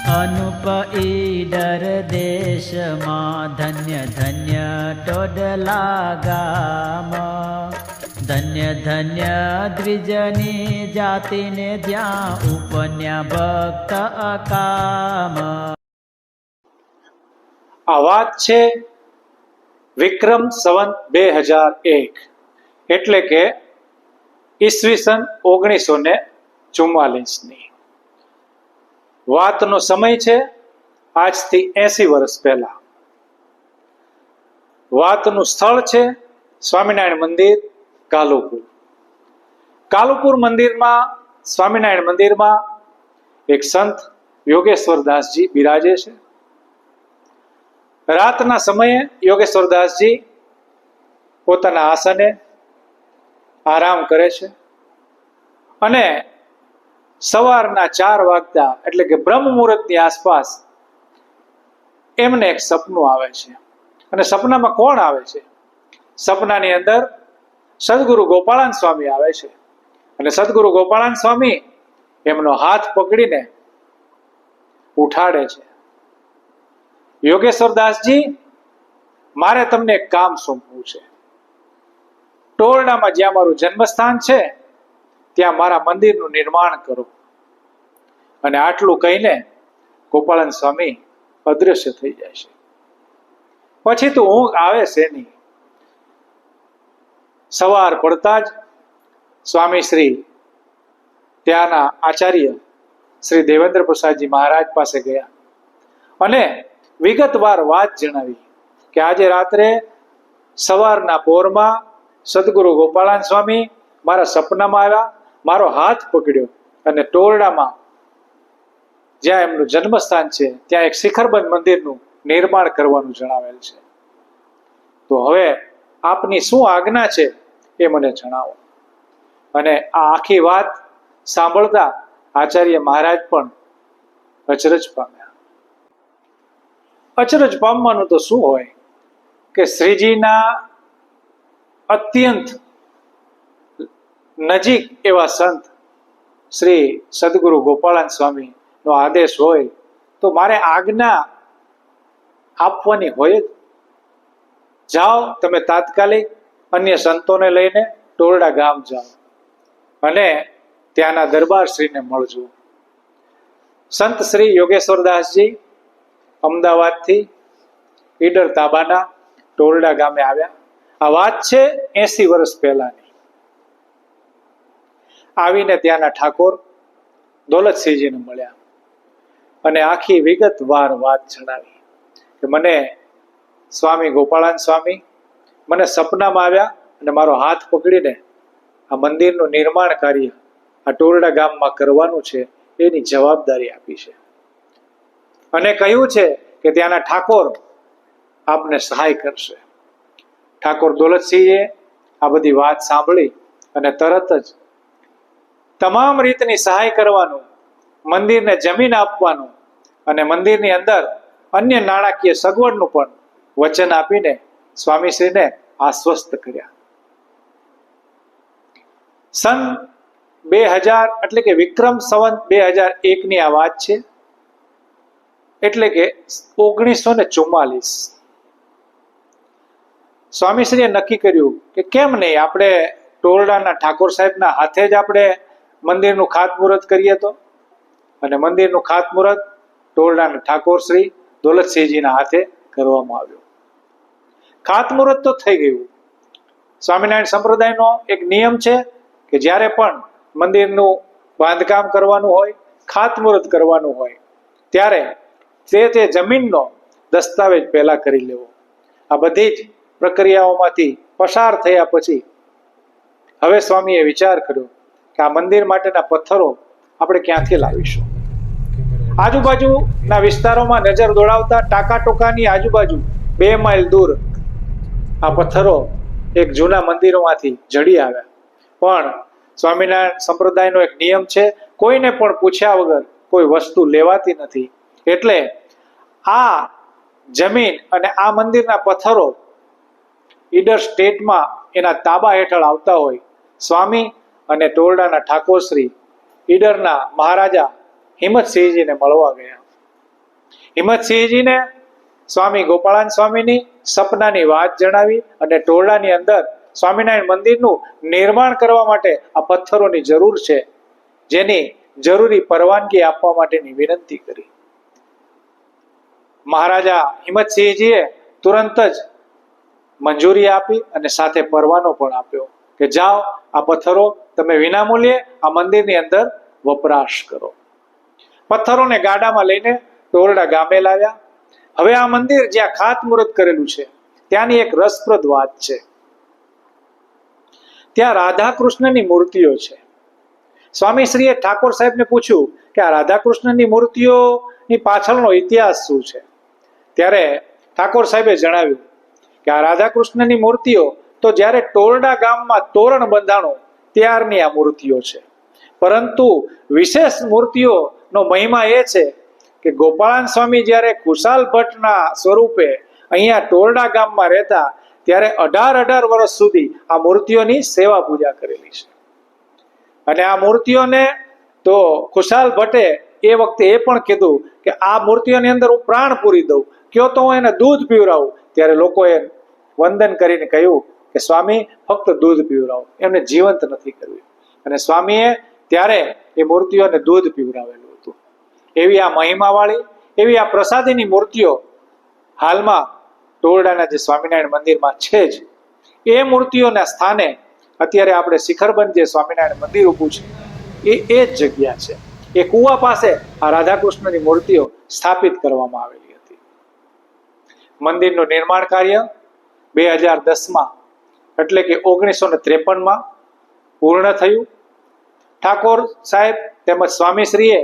અનુપ ઈડર દેશમાં ધન્ય ધન્ય ટોડલા ગામ, ધન્ય ધન્ય દ્વિજની જાતિને ત્યાં ઉપન્યા ભક્ત અકામ. આ વાત છે વિક્રમ સંવત 2001 એટલે કે ઈસવીસન 1944ની વાતનો સમય છે. આજથી 80 વર્ષ પહેલા. વાતનું સ્થળ છે સ્વામિનારાયણ મંદિર કાલુપુર. કાલુપુર મંદિરમાં સ્વામિનારાયણ મંદિરમાં એક સંત યોગેશ્વરદાસજી બિરાજે છે. રાતના સમયે યોગેશ્વરદાસજી પોતાના આસને આરામ કરે છે અને સવારના 4 વાગતા એટલે કે બ્રહ્મ મુહૂર્તની આસપાસ એમને એક સપનું આવે છે. અને સપનામાં કોણ આવે છે? સપનાની અંદર સદગુરુ ગોપાળાન સ્વામી આવે છે. અને સદગુરુ ગોપાળાન સ્વામી એમનો હાથ પકડીને ઉઠાડે છે. યોગેશ્વરદાસજી, મારે તમને એક કામ સોંપવું છે. ટોરડામાં જ્યાં મારું જન્મસ્થાન છે ત્યાં મારા મંદિરનું નિર્માણ કરો. અને આટલું કહીને ગોપાળાન સ્વામી અદૃશ્ય થઈ જાય છે. પછી તો ઊંઘ આવે છે નહીં. સવાર પડતા જ સ્વામી શ્રી ત્યાંના આચાર્ય શ્રી દેવેન્દ્ર પ્રસાદજી મહારાજ પાસે ગયા અને વિગતવાર વાત જણાવી કે આજે રાત્રે સવારના પોરમાં સદગુરુ ગોપાળાન સ્વામી મારા સપનામાં આવ્યા, મારો હાથ પકડ્યો અને ટોરડામાં જ્યાં એમનું જન્મસ્થાન છે ત્યાં એક શિખરબંધ મંદિરનું નિર્માણ કરવાનું જણાવેલ છે. તો હવે આપની શું આજ્ઞા છે એ મને જણાવો. અને આ આખી વાત સાંભળતા આચાર્ય મહારાજ પણ અચરજ પામ્યા. અચરજ પામવાનું તો શું હોય કે શ્રીજીના અત્યંત નજીક એવા સંત શ્રી સદગુરુ ગોપાળાન સ્વામી નો આદેશ હોય તો મારે આજ્ઞા આપવાની હોય જ. જાઓ તમે તાત્કાલિક અન્ય સંતોને લઈને ટોરડા ગામ જાઓ અને ત્યાંના દરબાર શ્રીને મળજો. સંત શ્રી યોગેશ્વરદાસજી અમદાવાદથી ઈડર તાબાના ટોરડા ગામે આવ્યા. આ વાત છે 80 વર્ષ પહેલાની. આવીને ત્યાંના ઠાકોર દોલતસિંહજીને મળ્યા અને આખી વિગતવાર વાત જણાવી કે મને સ્વામી ગોપાળાન સ્વામી મને સપનામાં આવ્યા અને મારો હાથ પકડીને આ મંદિરનું નિર્માણ કાર્ય આ ટોરડા ગામમાં કરવાનું છે એની જવાબદારી આપી છે અને કહ્યું છે કે ત્યાંના ઠાકોર આપને સહાય કરશે. ઠાકોર દોલતસિંહે આ બધી વાત સાંભળી અને તરત જ તમામ રીતની સહાય કરવાનું, મંદિરને જમીન આપવાનું અને મંદિરની અંદર અન્ય નાણાકીય સગવડનું પણ વચન આપીને સ્વામીશ્રીને આશ્વસ્ત કર્યા. સન 2000 એટલે કે વિક્રમ સંવત 2001ની આ વાત છે. એટલે કે 1944 સ્વામીશ્રીએ નક્કી કર્યું કે કેમ નહીં આપણે ટોરડાના ઠાકોર સાહેબના હાથે જ આપણે મંદિરનું ખાતમુહૂર્ત કરીએ તો. અને મંદિરનું ખાતમુહૂર્ત ટોરડાના ઠાકોર શ્રી દોલતસિંહજીના હાથે કરવામાં આવ્યું. ખાતમુહૂર્ત તો થઈ ગયું. સ્વામિનારાયણ સંપ્રદાયનો એક નિયમ છે કે જ્યારે પણ મંદિરનું બાંધકામ કરવાનું હોય, ખાતમુહૂર્ત કરવાનું હોય ત્યારે તે જમીનનો દસ્તાવેજ પહેલા કરી લેવો. આ બધી જ પ્રક્રિયાઓમાંથી પસાર થયા પછી હવે સ્વામીએ વિચાર કર્યો કે આ મંદિર માટેના પથ્થરો આપણે ક્યાંથી લાવીશું. આજુબાજુના વિસ્તારોમાં નજર દોડાવતા ટાંકાટોકાની આજુબાજુ 2 માઇલ દૂર આ પથ્થરો એક જૂના મંદિરોમાંથી જડી આવ્યા. પણ સ્વામિનારાયણ સંપ્રદાયનો એક નિયમ છે, કોઈને પણ પૂછ્યા વગર કોઈ વસ્તુ લેવાતી નથી. એટલે આ જમીન અને આ મંદિરના પથ્થરો ઈડર સ્ટેટમાં એના તાબા હેઠળ આવતા હોય સ્વામી અને ટોરડાના ઠાકોર શ્રી ઈડરના મહારાજા હિંમતસિંહજીને મળવા ગયા હિંમતસિંહજીને સ્વામી ગોપાળાન સ્વામીની સપનાની વાત જણાવી અને ટોરડાની અંદર સ્વામિનારાયણ મંદિરનું નિર્માણ કરવા માટે આ પથ્થરોની જરૂર છે, જેની જરૂરી પરવાનગી આપવા માટેની વિનંતી કરી. મહારાજા હિંમતસિંહજીએ તુરંત જ મંજૂરી આપી અને સાથે પરવાનો પણ આપ્યો કે જાઓ, આ પથ્થરો તમે વિનામૂલ્યે આ મંદિરની અંદર વપરાશ કરો. પથ્થરોને ગાડામાં લઈને ટોરડા ગામે લાવ્યા. હવે આ મંદિર જ્યાં ખાતમુહૂર્ત કરેલું છે ત્યાંની એક રસપ્રદ વાત છે. ત્યાં રાધા કૃષ્ણની મૂર્તિઓ છે. સ્વામીશ્રીએ ઠાકોર સાહેબને પૂછ્યું કે આ રાધા કૃષ્ણની મૂર્તિઓની પાછળનો ઇતિહાસ શું છે. ત્યારે ઠાકોર સાહેબે જણાવ્યું કે આ રાધા કૃષ્ણની મૂર્તિઓ તો જ્યારે ટોરડા ગામમાં તોરણ બંધાણું ત્યારની આ મૂર્તિઓ છે. પરંતુ વિશેષ મૂર્તિઓનો મહિમા એ છે કે ગોપાળાન સ્વામી જ્યારે ખુશાલ ભટ્ટના સ્વરૂપે અહીંયા ટોરડા ગામમાં રહેતા ત્યારે 18 વર્ષ સુધી આ મૂર્તિઓની સેવા પૂજા કરેલી છે. અને આ મૂર્તિઓને તો ખુશાલ ભટ્ટે એ વખતે એ પણ કીધું કે આ મૂર્તિઓની અંદર હું પ્રાણ પૂરી દઉં, કયો તો હું એને દૂધ પીવડાવું. ત્યારે લોકોએ વંદન કરીને કહ્યું કે સ્વામી ફક્ત દૂધ પીવડાવો, એમને જીવંત નથી કરવી. અને સ્વામીએ ત્યારે એ મૂર્તિઓને દૂધ પીવડાવેલું હતું. એવી આ મહિમાવાળી, એવી આ પ્રસાદીની મૂર્તિઓ હાલમાં ટોરડાના જે સ્વામિનારાયણ મંદિરમાં છે જ. એ મૂર્તિઓના સ્થાને અત્યારે આપણે શિખરબંધ જે સ્વામિનારાયણ મંદિર ઊભું છે એ જ જગ્યા છે. એ કુવા પાસે આ રાધાકૃષ્ણની મૂર્તિઓ સ્થાપિત કરવામાં આવેલી હતી. મંદિરનું નિર્માણ કાર્ય 2010માં એટલે કે 1953માં પૂર્ણ થયું. ઠાકોર સાહેબ તેમજ સ્વામીશ્રીએ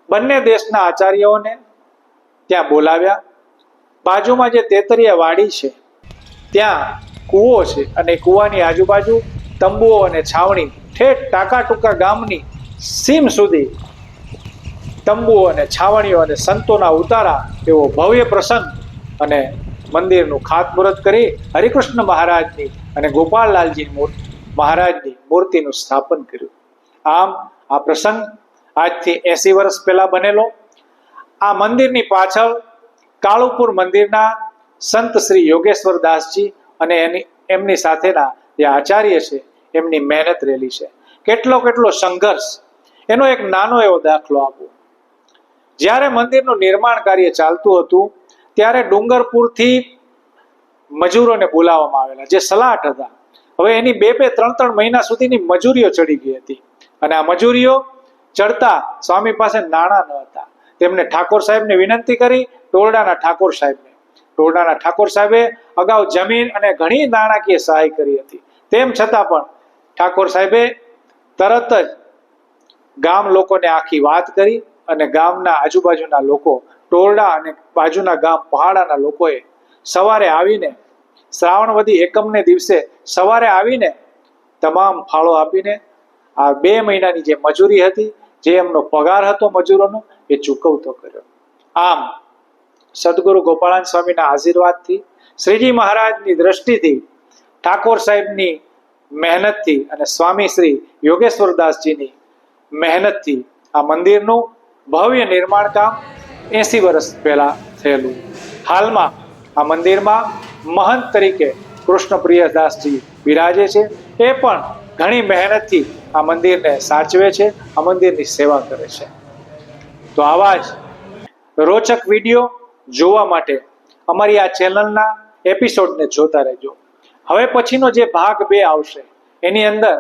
બંને દેશના આચાર્યોને ત્યાં બોલાવ્યા. બાજુમાં જે તેતરિયા વાડી છે ત્યાં કૂવો છે અને કૂવાની આજુબાજુ તંબુઓ અને છાવણી, ઠેઠ ટાંકાટૂંકા ગામની સીમ સુધી તંબુઓ અને છાવણીઓ અને સંતોના ઉતારા એવો ભવ્ય પ્રસંગ અને મંદિરનું ખાતમુહૂર્ત કરી હરિકૃષ્ણ મહારાજની અને ગોપાલલાલજી મહારાજની મૂર્તિનું સ્થાપન કર્યું. આમ આ પ્રસંગ આજથી 80 વર્ષ પહેલા બનેલો. આ મંદિરની પાછળ કાળુપુર મંદિરના સંત શ્રી યોગેશ્વર દાસજી અને એમની સાથેના જે આચાર્ય છે એમની મહેનત રહેલી છે. કેટલો સંઘર્ષ, એનો એક નાનો એવો દાખલો આપું. જ્યારે મંદિરનું નિર્માણ કાર્ય ચાલતું હતું ત્યારે ડુંગરપુરથી મજૂરોને બોલાવવામાં આવેલા, જે સલાટ હતા. હવે એની 2-3 મહિના સુધીની મજૂરીઓ ચડી ગઈ હતી અને આ મજૂરીઓ ચડતા સ્વામી પાસે નાણાં ન હતા. તેમને ઠાકોર સાહેબને વિનંતી કરી, ટોરડાના ઠાકોર સાહેબે અગાઉ જમીન અને ઘણી નાણાકીય સહાય કરી હતી. તેમ છતાં પણ ઠાકોર સાહેબે તરત જ ગામ લોકોને આખી વાત કરી અને ગામના આજુબાજુના લોકો, ટોરડા અને બાજુના ગામ પહાડાના લોકોએ સવારે આવીને શ્રાવણવદી એકમને દિવસે સવારે આવીને તમામ ફાળો આપીને આ 2 મહિનાની જે મજૂરી હતી, જે એમનો પગાર હતો મજૂરોનો, એ ચૂકવતો કર્યો. આમ સદગુરુ ગોપાળાન સ્વામીના આશીર્વાદથી, શ્રીજી મહારાજની દ્રષ્ટિથી, ઠાકોર સાહેબની મહેનતથી અને સ્વામી શ્રી યોગેશ્વરદાસજીની મહેનતથી આ મંદિરનું ભવ્ય નિર્માણ કામ 80 વર્ષ પહેલા થયેલું. હાલમાં આ મંદિરમાં મહંત તરીકે કૃષ્ણપ્રિયદાસજી બિરાજે છે. એ પણ ઘણી મહેનતથી આ મંદિરને સાચવે છે, આ મંદિરની સેવા કરે છે. તો આવા જ રોચક વિડીયો જોવા માટે અમારી આ ચેનલના એપિસોડને જોતા રહેજો. હવે પછીનો જે ભાગ 2 આવશે એની અંદર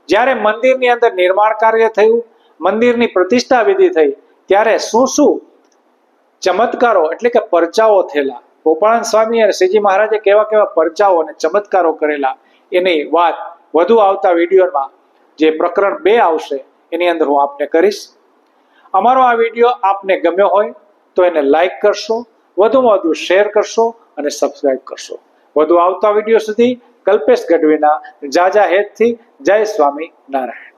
જ્યારે મંદિરની અંદર નિર્માણ કાર્ય થયું, મંદિરની પ્રતિષ્ઠા વિધિ થઈ, ત્યારે શું ચમત્કારો એટલે કે પરચાઓ થયેલા, ગોપાળાન સ્વામી અને શ્રીજી મહારાજે કેવા પરચાઓ અને ચમત્કારો કરેલા, એની વાત વધુ આવતા વિડીયોમાં જે પ્રકરણ 2 આવશે એની અંદર હું આપને કરીશ. અમારો આ વિડીયો આપને ગમ્યો હોય તો એને લાઈક કરશો, વધુમાં વધુ શેર કરશો અને સબસ્ક્રાઇબ કરશો. વધુ આવતા વિડીયો સુધી કલ્પેશ ગઢવીના જાજા હેતથી જય સ્વામી નારાયણ.